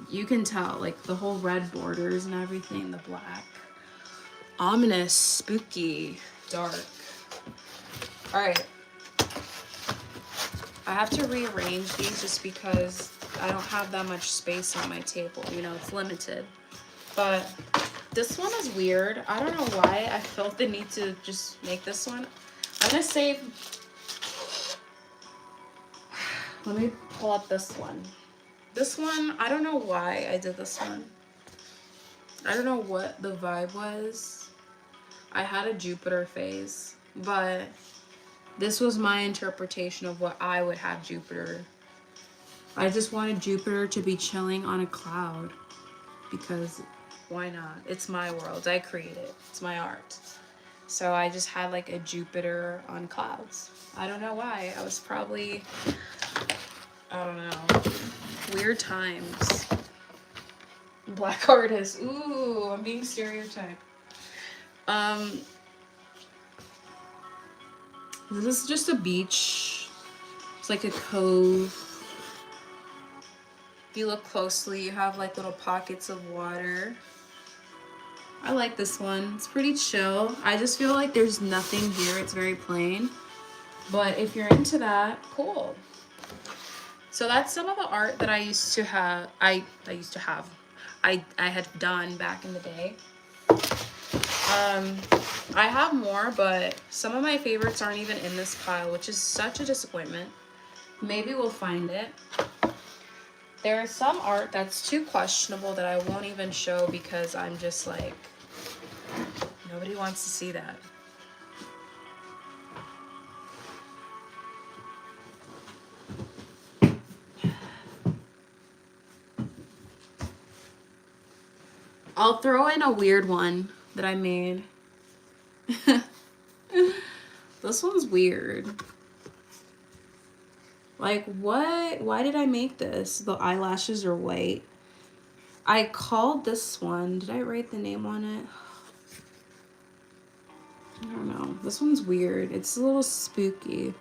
you can tell like the whole red borders and everything, the black. Ominous, spooky, dark. All right. I have to rearrange these just because I don't have that much space on my table. You know, it's limited. But this one is weird. I don't know why I felt the need to just make this one. I'm gonna save. Let me pull up this one. This one, I don't know why I did this one. I don't know what the vibe was. I had a Jupiter phase, but this was my interpretation of what I would have Jupiter. I just wanted Jupiter to be chilling on a cloud because why not? It's my world. I create it. It's my art. So I just had like a Jupiter on clouds. I don't know why. I was probably, I don't know, weird times. Black artist. Ooh, I'm being stereotyped. This is just a beach. It's like a cove. If you look closely, you have like little pockets of water. I like this one. It's pretty chill. I just feel like there's nothing here. It's very plain. But if you're into that, cool. So that's some of the art that I used to have. I had done back in the day. I have more, but some of my favorites aren't even in this pile, which is such a disappointment. Maybe we'll find it. There is some art that's too questionable that I won't even show because I'm just like, nobody wants to see that. I'll throw in a weird one that I made. This one's weird. Like, what? Why did I make this? The eyelashes are white. I called this one. Did I write the name on it? I don't know. This one's weird. It's a little spooky.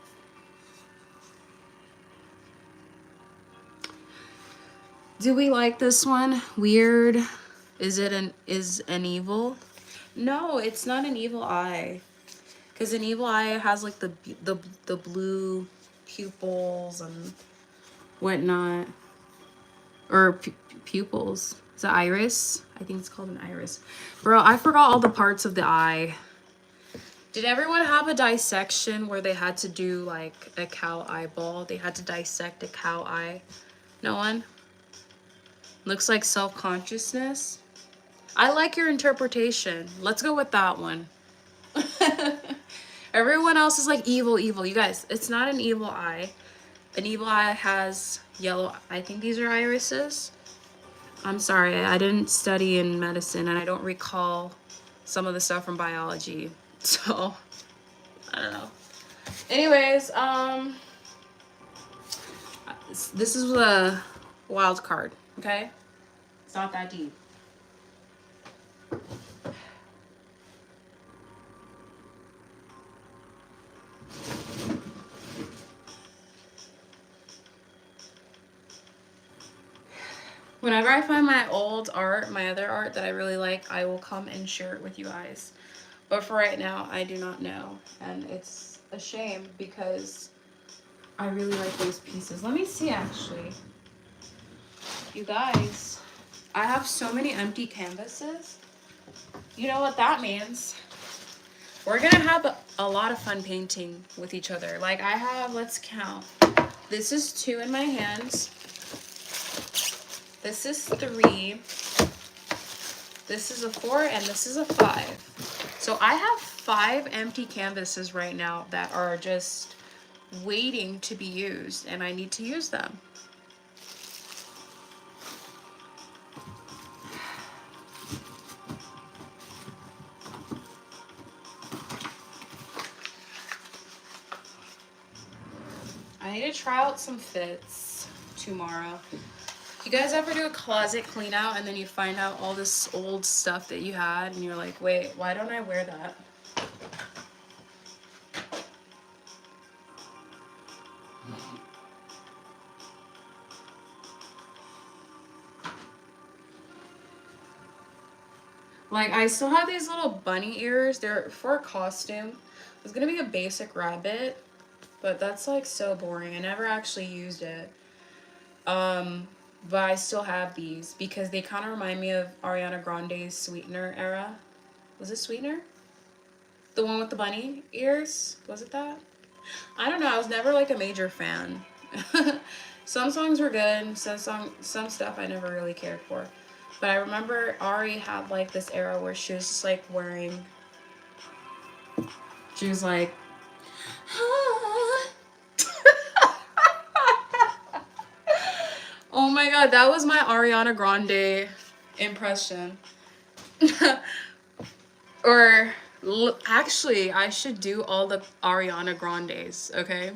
Do we like this one? Weird. Is an evil? No, it's not an evil eye. Because an evil eye has like the blue pupils and whatnot. Or pupils. Is it iris? I think it's called an iris. Bro, I forgot all the parts of the eye. Did everyone have a dissection where they had to do like a cow eyeball? They had to dissect a cow eye? No one? Looks like self-consciousness. I like your interpretation. Let's go with that one. Everyone else is like evil. You guys, it's not an evil eye. An evil eye has yellow. I think these are irises. I'm sorry, I didn't study in medicine and I don't recall some of the stuff from biology. So, I don't know. Anyways, this is a wild card, okay? It's not that deep. Whenever I find my old art, my other art that I really like, I will come and share it with you guys. But for right now, I do not know. And it's a shame because I really like those pieces. Let me see, actually. You guys, I have so many empty canvases. You know what that means? We're gonna have a lot of fun painting with each other. Like I have, let's count. This is 2 in my hands. This is 3. This is a 4 and this is a 5. So I have 5 empty canvases right now that are just waiting to be used and I need to use them. I need to try out some fits tomorrow. You guys ever do a closet clean out and then you find out all this old stuff that you had and you're like, wait, why don't I wear that? Like, I still have these little bunny ears. They're for a costume. It's gonna be a basic rabbit, but that's like so boring. I never actually used it. But I still have these because they kind of remind me of Ariana Grande's Sweetener era. Was it Sweetener? The one with the bunny ears? Was it that? I don't know. I was never like a major fan. Some songs were good. Some stuff I never really cared for. But I remember Ari had like this era where she was just like wearing. She was like. Oh my god, that was my Ariana Grande impression. Or actually, I should do all the Ariana Grandes, okay?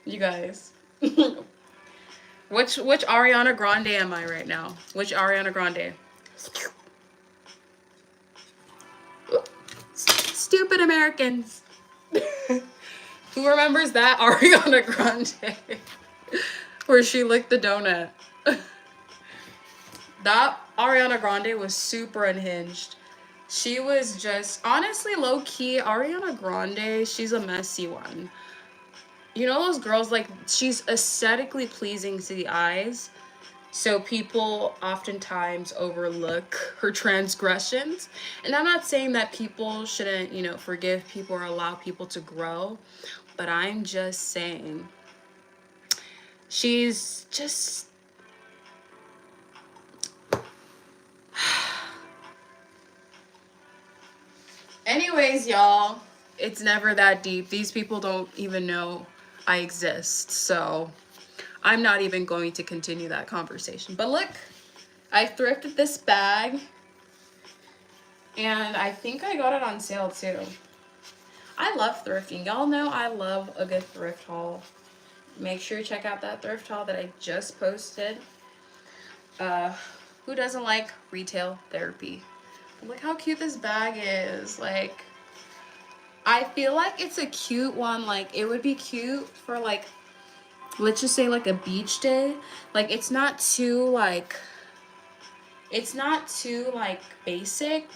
You guys. Which Ariana Grande am I right now? Which Ariana Grande? Stupid Americans. Who remembers that Ariana Grande? Where she licked the donut. That Ariana Grande was super unhinged. She was just, honestly, low-key, Ariana Grande, she's a messy one. You know those girls, like, she's aesthetically pleasing to the eyes, so people oftentimes overlook her transgressions. And I'm not saying that people shouldn't, you know, forgive people or allow people to grow, but I'm just saying she's just... Anyways, y'all, it's never that deep. These people don't even know I exist, so I'm not even going to continue that conversation. But look, I thrifted this bag, and I think I got it on sale too. I love thrifting. Y'all know I love a good thrift haul. Make sure you check out that thrift haul that I just posted. Who doesn't like retail therapy? Look how cute this bag is. Like, I feel like it's a cute one. Like, it would be cute for, like, let's just say, like, a beach day. Like, it's not too, like, basic.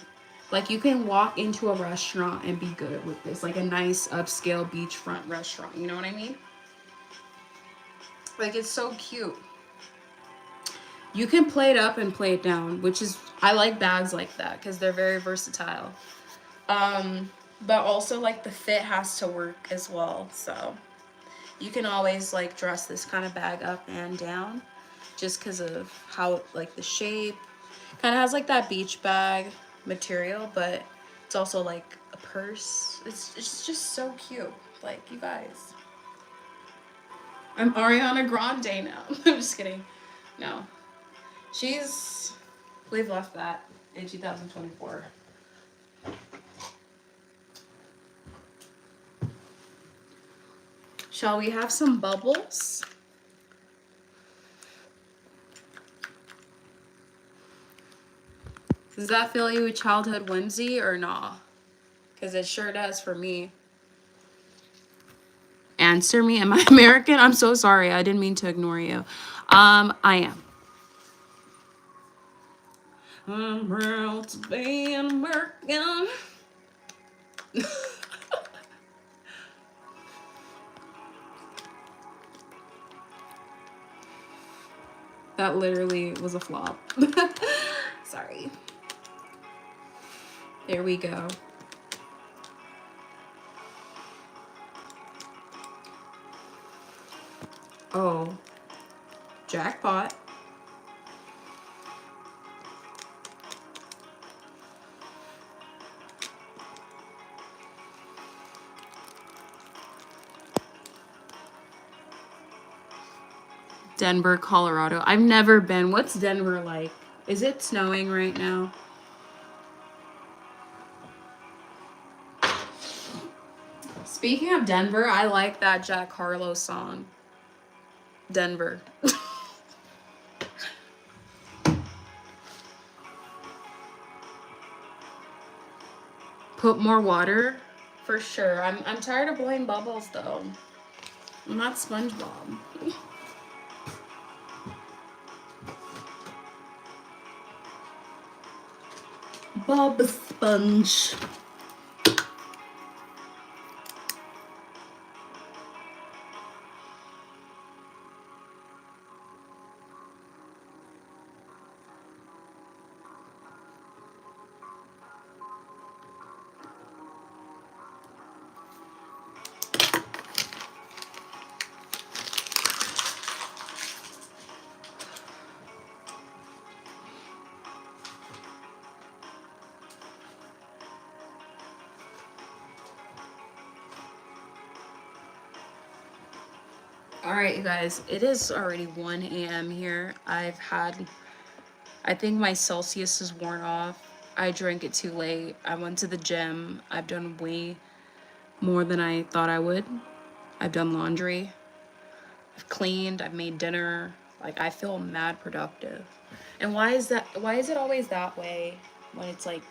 Like, you can walk into a restaurant and be good with this. Like, a nice upscale beachfront restaurant. You know what I mean? Like, it's so cute. You can play it up and play it down, which is, I like bags like that because they're very versatile. But also, like, the fit has to work as well. So you can always, like, dress this kind of bag up and down just because of how, like, the shape. Kind of has, like, that beach bag material, but it's also, like, a purse. It's just so cute. Like, you guys. I'm Ariana Grande now. I'm just kidding. No. We've left that in 2024. Shall we have some bubbles? Does that fill you with childhood whimsy or not? Because it sure does for me. Answer me. Am I American? I'm so sorry. I didn't mean to ignore you. I am. I'm proud to be an American. That literally was a flop. Sorry. There we go. Oh. Jackpot. Denver, Colorado. I've never been. What's Denver like? Is it snowing right now? Speaking of Denver, I like that Jack Harlow song. Denver. Put more water? For sure. I'm tired of blowing bubbles though. I'm not SpongeBob. Bob Sponge. Alright, you guys, it is already 1 a.m. here. I think my Celsius is worn off. I drank it too late. I went to the gym. I've done way more than I thought I would. I've done laundry. I've cleaned. I've made dinner. Like, I feel mad productive. And why is it always that way when it's like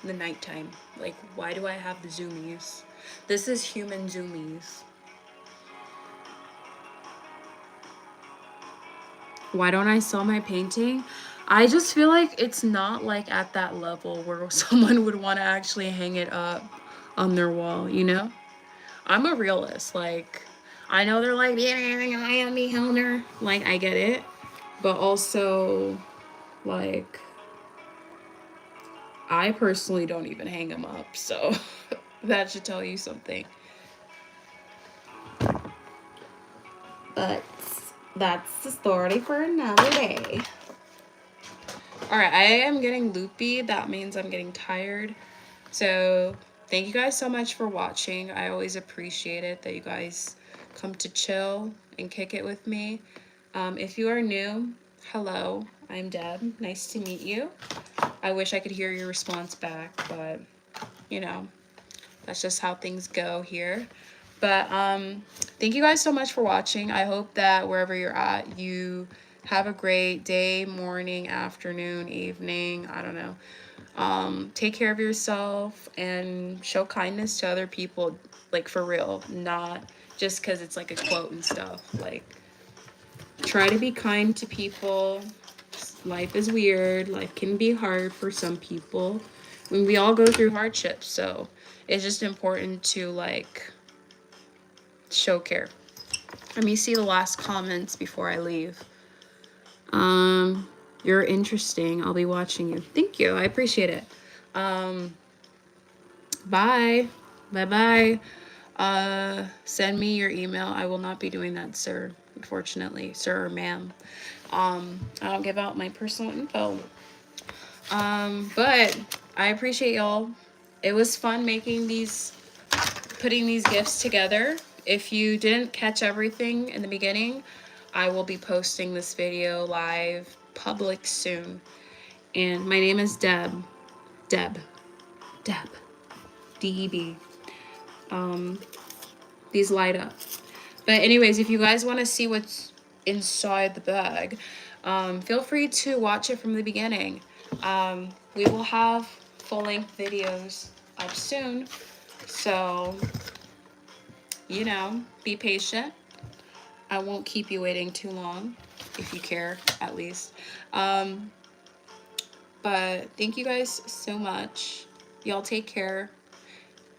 the nighttime? Like, why do I have the zoomies? This is human zoomies. Why don't I sell my painting? I just feel like it's not like at that level where someone would want to actually hang it up on their wall, you know? I'm a realist. Like, I know they're like, yeah, I am a Helner. Like, I get it. But also, like, I personally don't even hang them up. So that should tell you something. But that's the story for another day. Alright, I am getting loopy. That means I'm getting tired. So thank you guys so much for watching. I always appreciate it that you guys come to chill and kick it with me. If you are new, hello, I'm Deb. Nice to meet you. I wish I could hear your response back, but you know, that's just how things go here. But thank you guys so much for watching. I hope that wherever you're at, you have a great day, morning, afternoon, evening, I don't know. Take care of yourself and show kindness to other people, like for real, not just because it's like a quote and stuff. Like, try to be kind to people. Life is weird. Life can be hard for some people. I mean, we all go through hardships, so it's just important to like show care. Let me see the last comments before I leave. You're interesting. I'll be watching you. Thank you. I appreciate it. Bye. Bye-bye. Send me your email. I will not be doing that, sir. Unfortunately, sir or ma'am. I don't give out my personal info. But I appreciate y'all. It was fun putting these gifts together. If you didn't catch everything in the beginning, I will be posting this video live public soon. And my name is Deb. Deb. D-E-B. These light up. But anyways, if you guys want to see what's inside the bag, feel free to watch it from the beginning. We will have full-length videos up soon. So, you know, be patient. I won't keep you waiting too long, if you care, at least. But thank you guys so much. Y'all take care.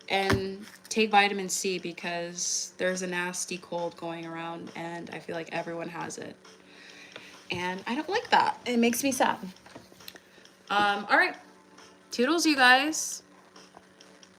And take vitamin C because there's a nasty cold going around and I feel like everyone has it. And I don't like that. It makes me sad. All right. Toodles, you guys.